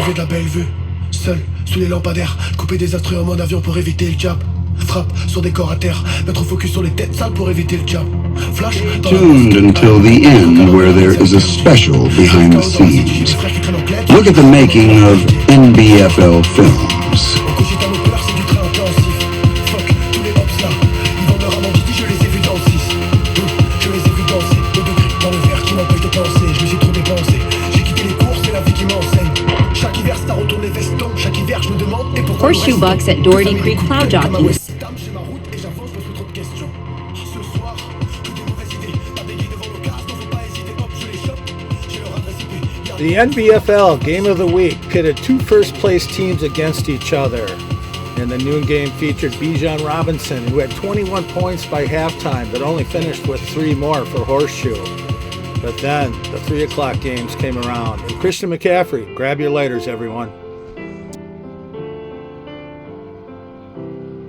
J'avais de la belle vue, seul, sous les lampadaires. Couper des instruments en mode avion pour éviter le jab. Frappe sur des corps à terre, mettre focus sur les têtes sales pour éviter le jab. Flash, tuned until the end where there is a special behind the scenes. Look at the making of Nbfl films. Horseshoe bucks at Doherty Creek plow jockeys. The Nbfl Game of the Week pitted two first-place teams against each other. And the noon game featured Bijan Robinson, who had 21 points by halftime, but only finished with 3 more for Horseshoe. But then the 3 o'clock games came around. And Christian McCaffrey, grab your lighters, everyone.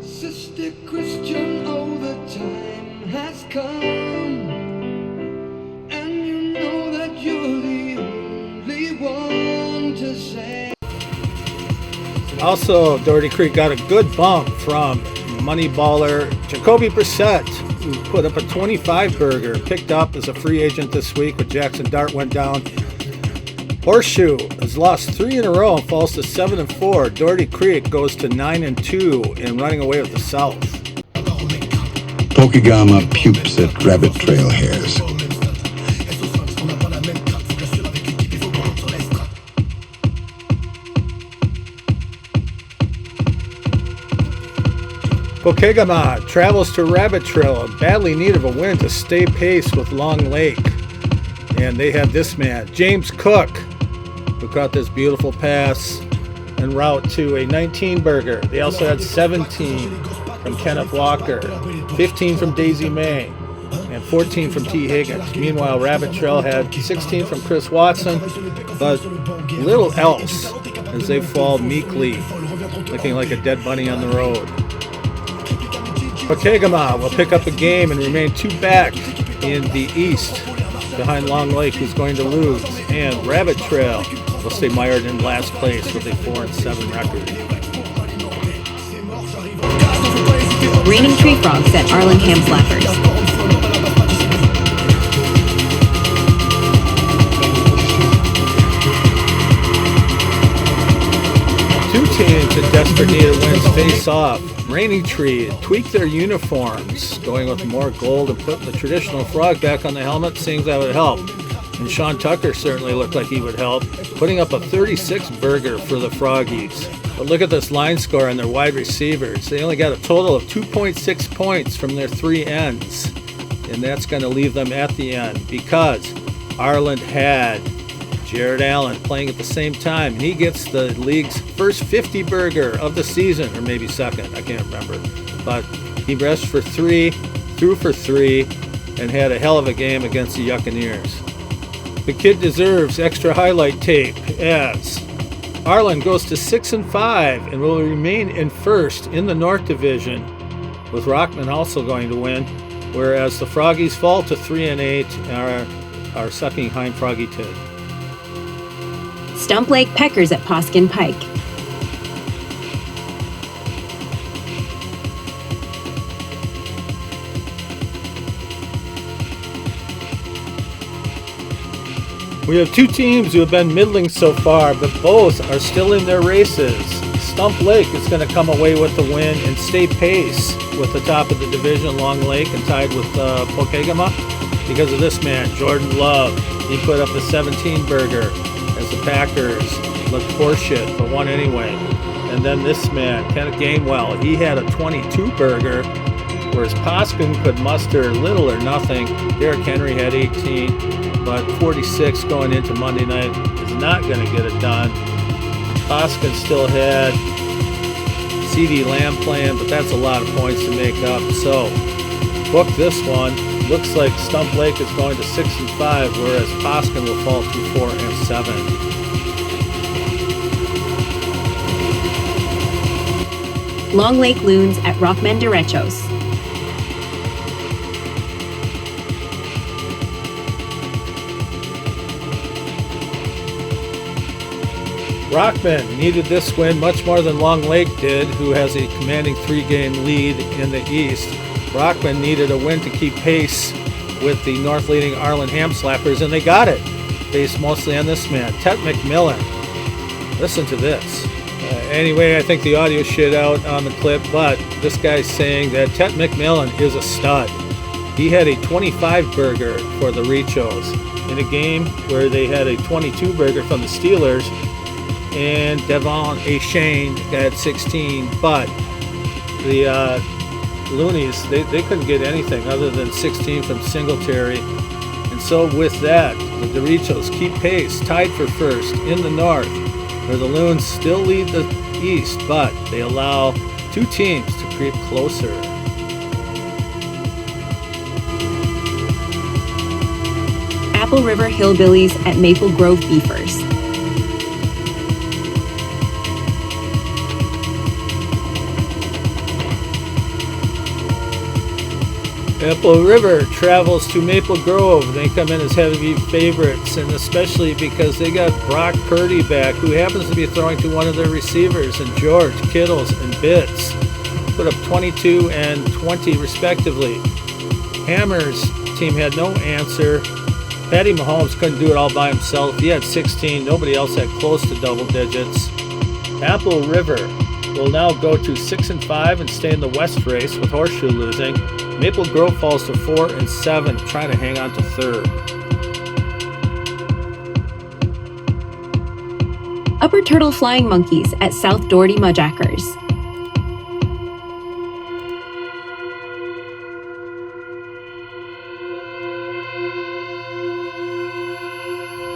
Sister Christian, oh, the time has come, and you know that you're the only one to say. Also, Doherty Creek got a good bump from money baller Jacoby Brissett, who put up a 25-burger, picked up as a free agent this week when Jackson Dart went down. Horseshoe has lost 3 in a row and falls to 7-4. Doherty Creek goes to 9-2 and running away with the South. Pokegama pupes at rabbit trail hairs. Pokegama travels to Rabbit Trail in badly need of a win to stay pace with Long Lake. And they had this man, James Cook, who caught this beautiful pass en route to a 19-burger. They also had 17 from Kenneth Walker, 15 from Daisy May, and 14 from T. Higgins. Meanwhile, Rabbit Trail had 16 from Chris Watson, but little else as they fall meekly, looking like a dead bunny on the road. Pokegama will pick up a game and remain 2 back in the East behind Long Lake, who's going to lose, and Rabbit Trail will stay mired in last place with a 4-7 record. Raining tree frogs at Arlington Flappers. Two teams in desperate need of wins face off. Rainy Tree tweaked their uniforms, going with more gold and putting the traditional frog back on the helmet, seeing that would help. And Sean Tucker certainly looked like he would help, putting up a 36-burger for the Froggies. But look at this line score on their wide receivers. They only got a total of 2.6 points from their 3 ends. And that's going to leave them at the end because Arland had Jared Allen playing at the same time. And he gets the league's first 50-burger of the season, or maybe second, I can't remember. But he rushed for 3, threw for 3, and had a hell of a game against the Yuccaneers. The kid deserves extra highlight tape as Arland goes to 6-5 and will remain in first in the North Division, with Rockman also going to win, whereas the Froggies fall to 3-8 and are sucking hind Froggy Tid. Stump Lake Peckers at Poskin Pike. We have 2 teams who have been middling so far, but both are still in their races. Stump Lake is going to come away with the win and stay pace with the top of the division, Long Lake, and tied with Pokegama because of this man, Jordan Love. He put up a 17-burger as the Packers looked horseshit, but won anyway. And then this man, Kenneth Gainwell, he had a 22-burger, whereas Poskin could muster little or nothing. Derrick Henry had 18, but 46 going into Monday night is not going to get it done. Poskin still had CD Lamb playing, but that's a lot of points to make up. So, book this one. Looks like Stump Lake is going to 6-5, whereas Poskin will fall to 4-7. Long Lake Loons at Rockmen Derechos. Rockman needed this win much more than Long Lake did, who has a commanding 3-game lead in the East. Rockman needed a win to keep pace with the North-leading Arlen Ham-Slappers, and they got it, based mostly on this man, Tet McMillan. Listen to this. Anyway, I think the audio shit out on the clip, but this guy's saying that Tet McMillan is a stud. He had a 25-burger for the Rechos in a game where they had a 22-burger from the Steelers, and Devon Shane got 16, but the Loonies, they couldn't get anything other than 16 from Singletary. And so with that, the Doritos keep pace, tied for first in the North, where the Loons still lead the East, but they allow two teams to creep closer. Apple River Hillbillies at Maple Grove Beefers. Apple River travels to Maple Grove. They come in as heavy favorites, and especially because they got Brock Purdy back, who happens to be throwing to one of their receivers, and George Kittles and Bitts put up 22 and 20 respectively. Hammer's team had no answer. Patty Mahomes couldn't do it all by himself. He had 16. Nobody else had close to double digits. Apple River will now go to 6-5 and stay in the West race with Horseshoe losing. Maple Grove falls to 4-7, trying to hang on to third. Upper Turtle Flying Monkeys at South Doherty Mudjackers.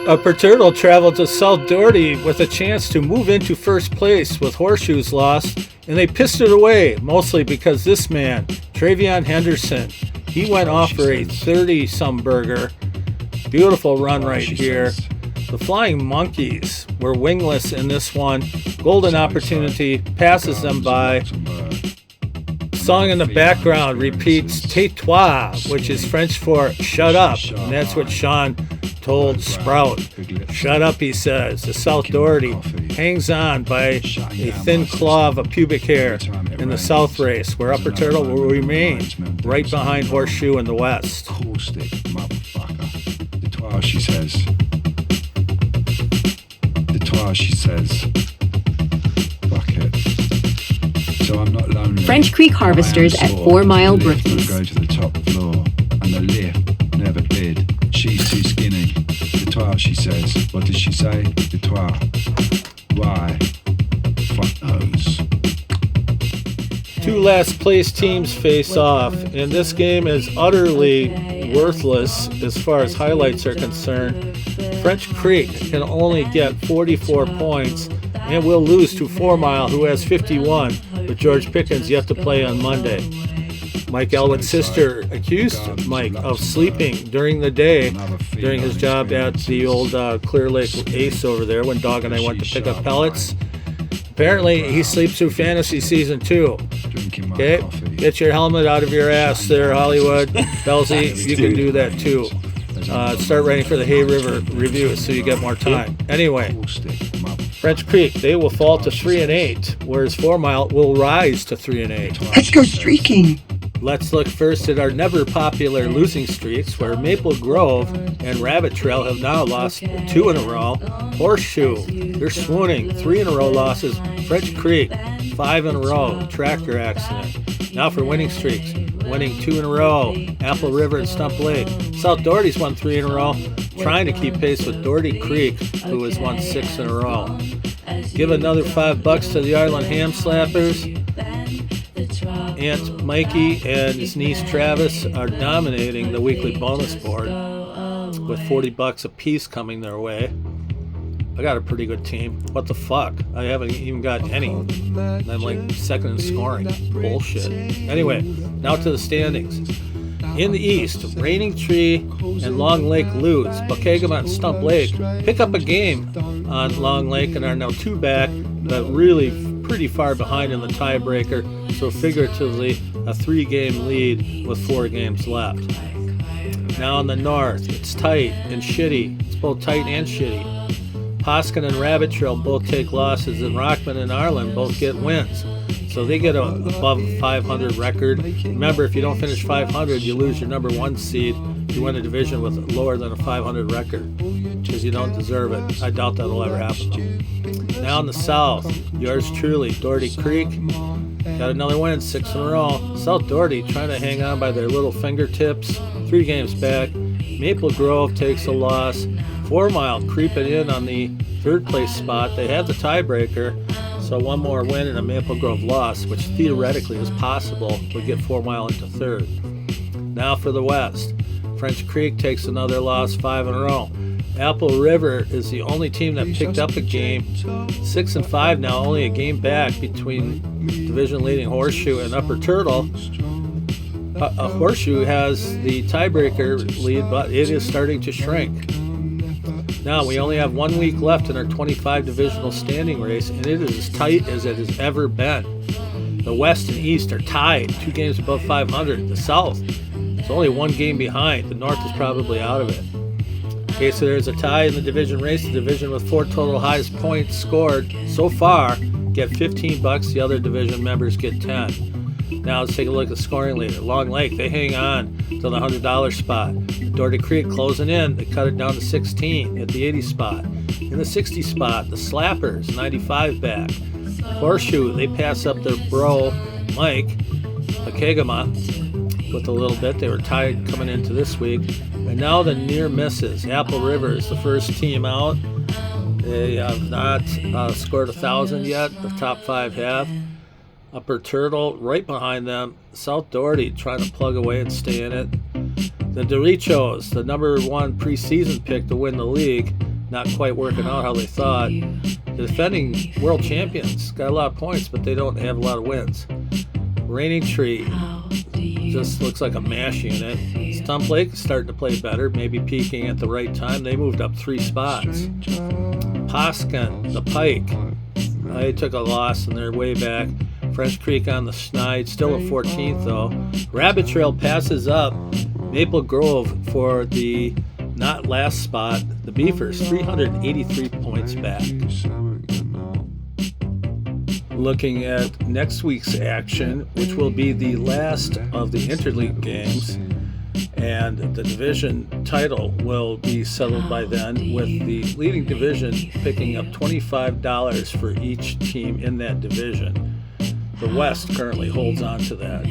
Upper Turtle traveled to South Doherty with a chance to move into first place with Horseshoes lost, and they pissed it away, mostly because this man, Travion Henderson, he went off for a 30-some burger. Beautiful run right here. The Flying Monkeys were wingless in this one. Golden Opportunity passes them by. Song in the background repeats Tais-toi, which is French for shut up, and that's what Sean told Sprout. Shut up, he says. The South Doherty hangs on by a thin claw of a pubic hair in the South race, where Upper Turtle will remain right behind Horseshoe in the West. Tais-toi, she says. Tais-toi, she says. Fuck it. So I'm not lonely. French Creek Harvesters at 4 Mile Brookies. Go to the top floor, and the lift never did. She's too skinny. Tais-toi, she says. What does she say? Tais-toi. Why? Fuck knows. Two last place teams face off, and this game is utterly worthless as far as highlights are concerned. French Creek can only get 44 points and will lose to 4 Mile, who has 51, with George Pickens yet to play on Monday. Mike Elwood's sister accused Mike of sleeping during the day during his job at the old Clear Lake Ace over there when Dog and I went to pick up pellets. Apparently, he sleeps through fantasy season too. Okay? Get your helmet out of your ass there, Hollywood. Belzy, you can do that too. Start writing for the Hay River Review so you get more time. Anyway, French Creek, they will fall to 3-8, whereas 4 Mile will rise to 3-8. Let's go streaking. Let's look first at our never popular losing streaks, where Maple Grove and Rabbit Trail have now lost 2 in a row. Horseshoe, they're swooning, 3 in a row losses. French Creek, 5 in a row, tractor accident. Now for winning streaks, winning 2 in a row. Apple River and Stump Lake. South Doherty's won 3 in a row, trying to keep pace with Doherty Creek, who has won 6 in a row. Give another $5 to the Arlen Ham-Slappers. Aunt Mikey and his niece Travis are dominating the weekly bonus board with $40 a piece coming their way. I got a pretty good team. What the fuck? I haven't even got any. I'm like second in scoring. Bullshit. Anyway, now to the standings. In the East, Raining Tree and Long Lake lose. Bokegama and Stump Lake pick up a game on Long Lake and are now 2 back, but really pretty far behind in the tiebreaker, so figuratively a 3-game lead with 4 games left. Now in the North, it's tight and shitty. It's both tight and shitty. Hoskin and Rabbit Trail both take losses, and Rockman and Arlen both get wins. So they get above 500 record. Remember, if you don't finish 500, you lose your number 1 seed. You win a division with lower than a 500 record because you don't deserve it. I doubt that'll ever happen, though. Now in the South, yours truly, Doherty Creek, got another win, 6 in a row. South Doherty trying to hang on by their little fingertips, 3 games back. Maple Grove takes a loss. 4 Mile creeping in on the 3rd place spot. They had the tiebreaker, so 1 more win and a Maple Grove loss, which theoretically is possible, would get 4 Mile into 3rd. Now for the West. French Creek takes another loss, 5 in a row. Apple River is the only team that picked up a game. 6 and 5 now, only a game back between division leading Horseshoe and Upper Turtle. Horseshoe has the tiebreaker lead, but it is starting to shrink. Now we only have 1 week left in our 25 divisional standing race, and it is as tight as it has ever been. The West and East are tied, 2 games above 500. The South is only 1 game behind. The North is probably out of it. Okay, so there's a tie in the division race. The division with 4 total highest points scored so far get $15. The other division members get 10. Now let's take a look at the scoring leader. Long Lake, they hang on to the $100 spot. Doherty Creek closing in. They cut it down to 16 at the 80 spot. In the 60 spot, the Slappers, 95 back. Horseshoe, they pass up their bro, Mike Akegama, with a little bit. They were tied coming into this week. And now the near misses. Apple River is the first team out. They have not scored 1,000 yet. The top 5 have. Upper Turtle right behind them. South Doherty trying to plug away and stay in it. The Dorichos, the number 1 preseason pick to win the league, not quite working out how they thought. The defending world champions got a lot of points, but they don't have a lot of wins. Raining Tree just looks like a mash unit. Stump Lake is starting to play better, maybe peaking at the right time. They moved up 3 spots. Hoskin, the Pike, they took a loss and they're way back. French Creek on the Schneid, still at 14th though. Rabbit Trail passes up Maple Grove for the not last spot. The Beefers, 383 points back. Looking at next week's action, which will be the last of the interleague games, and the division title will be settled by then, with the leading division picking up $25 for each team in that division. The West currently holds on to that.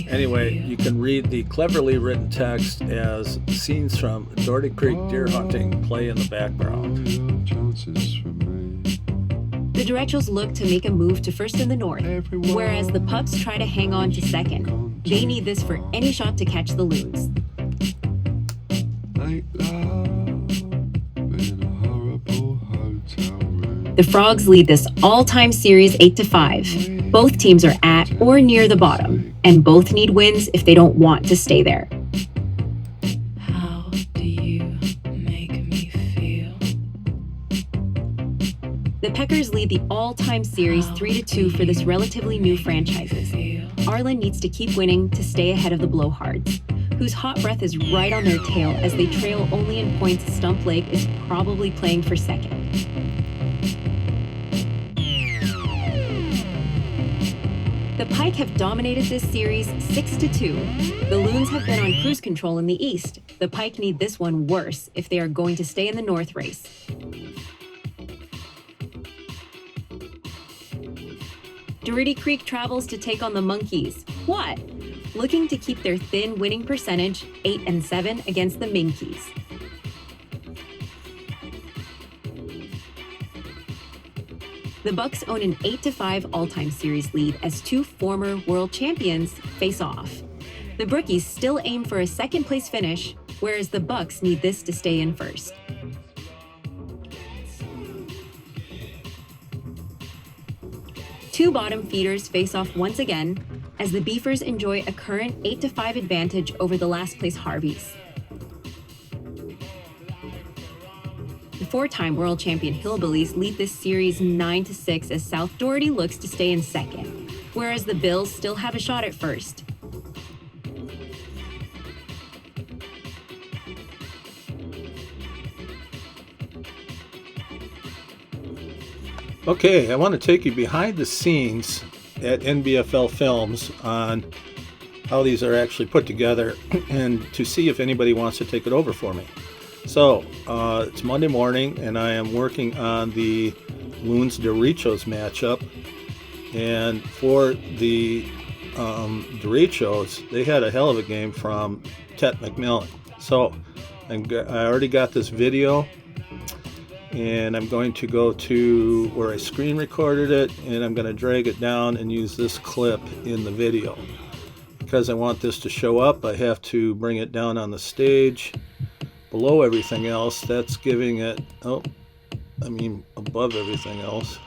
Anyway, you can read the cleverly written text as scenes from Doherty Creek deer hunting play in the background. The Direchos look to make a move to first in the North, whereas the Pups try to hang on to second. They need this for any shot to catch the Loons. The Frogs lead this all-time series 8-5. Both teams are at or near the bottom, and both need wins if they don't want to stay there. How do you make me feel? The Peckers lead the all-time series 3-2 for this relatively new franchises. Arlen needs to keep winning to stay ahead of the Blowhards, whose hot breath is right on their tail as they trail only in points. Stump Lake is probably playing for second. The Pike have dominated this series 6-2. The Loons have been on cruise control in the East. The Pike need this one worse if they are going to stay in the North race. Doherty Creek travels to take on the Monkeys. What? Looking to keep their thin winning percentage, 8-7 against the Minkies. The Bucks own an 8-5 all-time series lead as 2 former world champions face off. The Brookies still aim for a second-place finish, whereas the Bucks need this to stay in first. Two bottom feeders face off once again, as the Beefers enjoy a current 8-5 advantage over the last-place Harveys. The 4-time world champion Hillbillies lead this series 9-6 as South Doherty looks to stay in second, whereas the Bills still have a shot at first. Okay, I want to take you behind the scenes at Nbfl Films on how these are actually put together and to see if anybody wants to take it over for me. So, it's Monday morning and I am working on the Loons Derechos matchup. And for the Derechos, they had a hell of a game from Tet McMillan. So, I already got this video. And I'm going to go to where I screen recorded it, and I'm going to drag it down and use this clip in the video. Because I want this to show up, I have to bring it down on the stage below everything else. That's giving it, above everything else.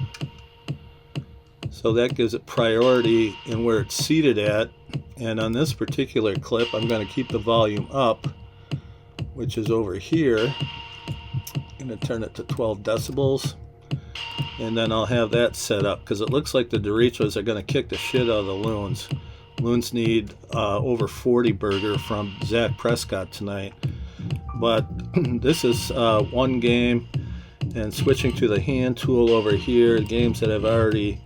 So that gives it priority in where it's seated at. And on this particular clip, I'm going to keep the volume up, which is over here. I'm going to turn it to 12 decibels, and then I'll have that set up because it looks like the Derechos are going to kick the shit out of the Loons. Loons need over 40 burger from Zach Prescott tonight, but this is one game, and switching to the hand tool over here, games that I've already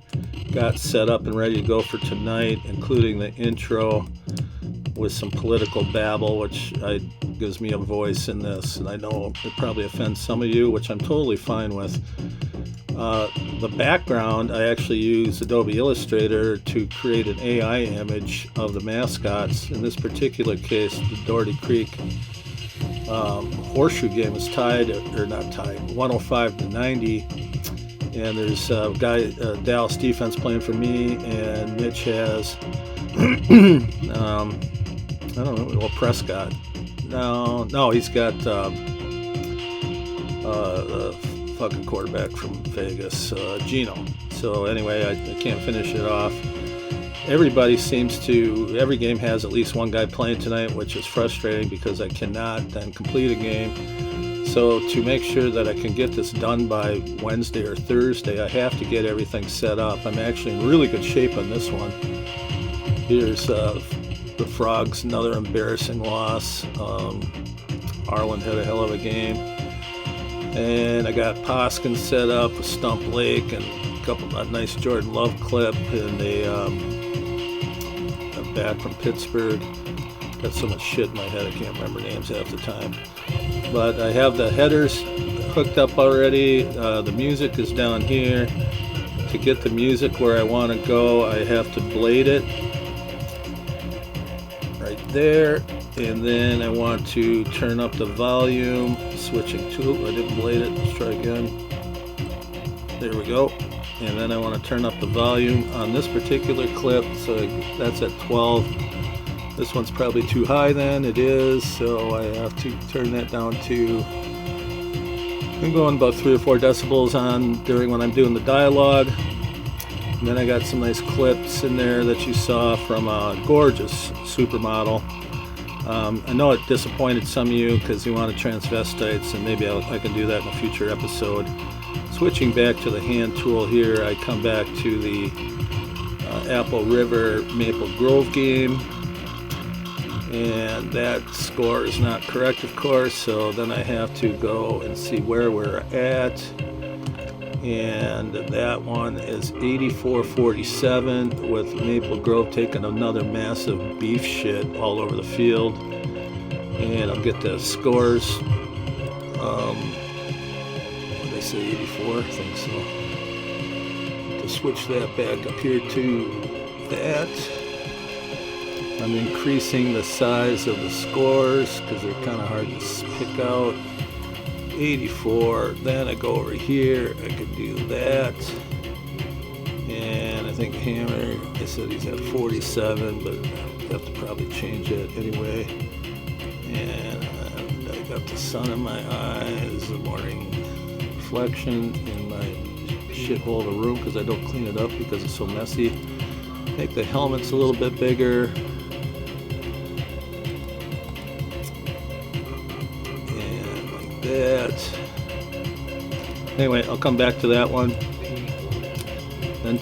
got set up and ready to go for tonight, including the intro with some political babble, which gives me a voice in this, and I know it probably offends some of you, which I'm totally fine with. The background, I actually use Adobe Illustrator to create an AI image of the mascots. In this particular case, the Doherty Creek horseshoe game is tied, or not tied, 105-90, and there's a guy, Dallas defense, playing for me, and Mitch has I don't know, well, Prescott. No, he's got the fucking quarterback from Vegas, Gino. So anyway, I can't finish it off. Every game has at least one guy playing tonight, which is frustrating because I cannot then complete a game. So to make sure that I can get this done by Wednesday or Thursday, I have to get everything set up. I'm actually in really good shape on this one. Here's the Frogs, another embarrassing loss. Arlen had a hell of a game. And I got Poskin set up with Stump Lake and a nice Jordan Love clip, and I'm back from Pittsburgh. Got so much shit in my head I can't remember names half the time. But I have the headers hooked up already. The music is down here. To get the music where I want to go, I have to blade it right there, and then I want to turn up the volume, switching to, I didn't blade it, let's try again, there we go, and then I want to turn up the volume on this particular clip, so that's at 12, this one's probably too high then, it is, so I have to turn that down to, I'm going about 3 or 4 decibels on during when I'm doing the dialogue. And then I got some nice clips in there that you saw from a gorgeous supermodel. I know it disappointed some of you because you wanted transvestites, and maybe I can do that in a future episode. Switching back to the hand tool here, I come back to the Apple River Maple Grove game. And that score is not correct, of course, so then I have to go and see where we're at. And that one is 84-47 with Maple Grove taking another massive beef shit all over the field. And I'll get the scores. What did they say, 84? I think so. To switch that back up here to that. I'm increasing the size of the scores because they're kind of hard to pick out. 84, then I go over here, I can do that, and I think Hammer, I said he's at 47, but I have to probably change it anyway, and I got the sun in my eyes, the morning reflection in my shithole of a room because I don't clean it up because it's so messy. Make the helmets a little bit bigger. That. Anyway, I'll come back to that one. Then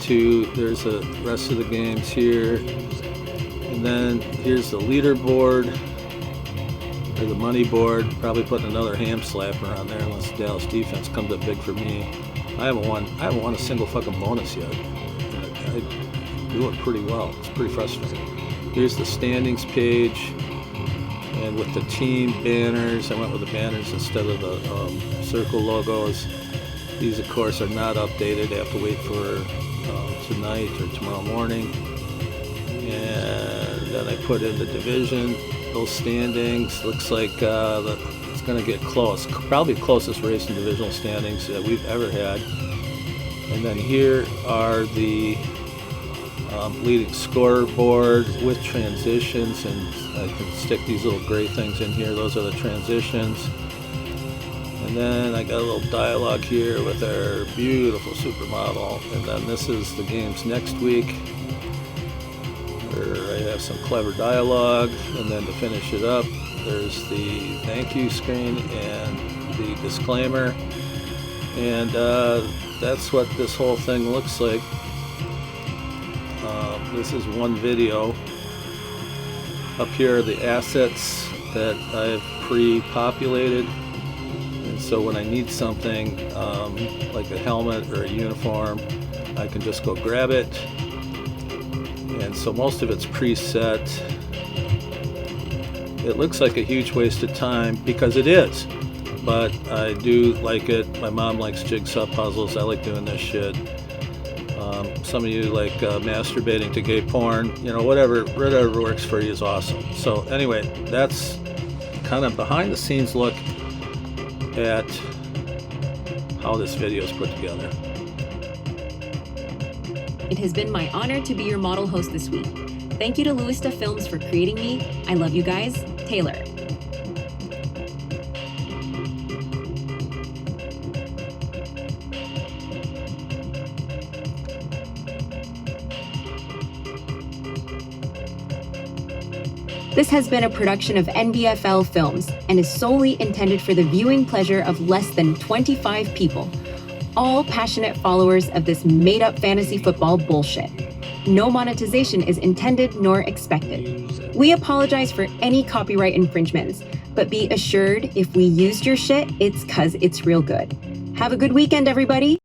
there's the rest of the games here. And then here's the leaderboard, or the money board. Probably putting another ham slapper on there unless Dallas defense comes up big for me. I haven't won a single fucking bonus yet. I'm doing pretty well. It's pretty frustrating. Here's the standings page, and with the team banners, I went with the banners instead of the circle logos. These, of course, are not updated. I have to wait for tonight or tomorrow morning. And then I put in the division, those standings. Looks like it's going to get close. Probably closest race in divisional standings that we've ever had. And then here are the leading scoreboard with transitions, and I can stick these little gray things in here. Those are the transitions. And then I got a little dialogue here with our beautiful supermodel. And then this is the games next week, where I have some clever dialogue. And then to finish it up, there's the thank you screen and the disclaimer. And that's what this whole thing looks like. This is one video. Up here are the assets that I've pre-populated. And so when I need something like a helmet or a uniform, I can just go grab it. And so most of it's preset. It looks like a huge waste of time, because it is. But I do like it. My mom likes jigsaw puzzles. I like doing this shit. Some of you like masturbating to gay porn. Whatever works for you is awesome. So anyway, that's kind of behind the scenes look at how this video is put together. It has been my honor to be your model host this week. Thank you to Louista Films for creating me. I love you guys. Taylor. This has been a production of Nbfl Films and is solely intended for the viewing pleasure of less than 25 people, all passionate followers of this made-up fantasy football bullshit. No monetization is intended nor expected. We apologize for any copyright infringements, but be assured if we used your shit, it's 'cause it's real good. Have a good weekend, everybody.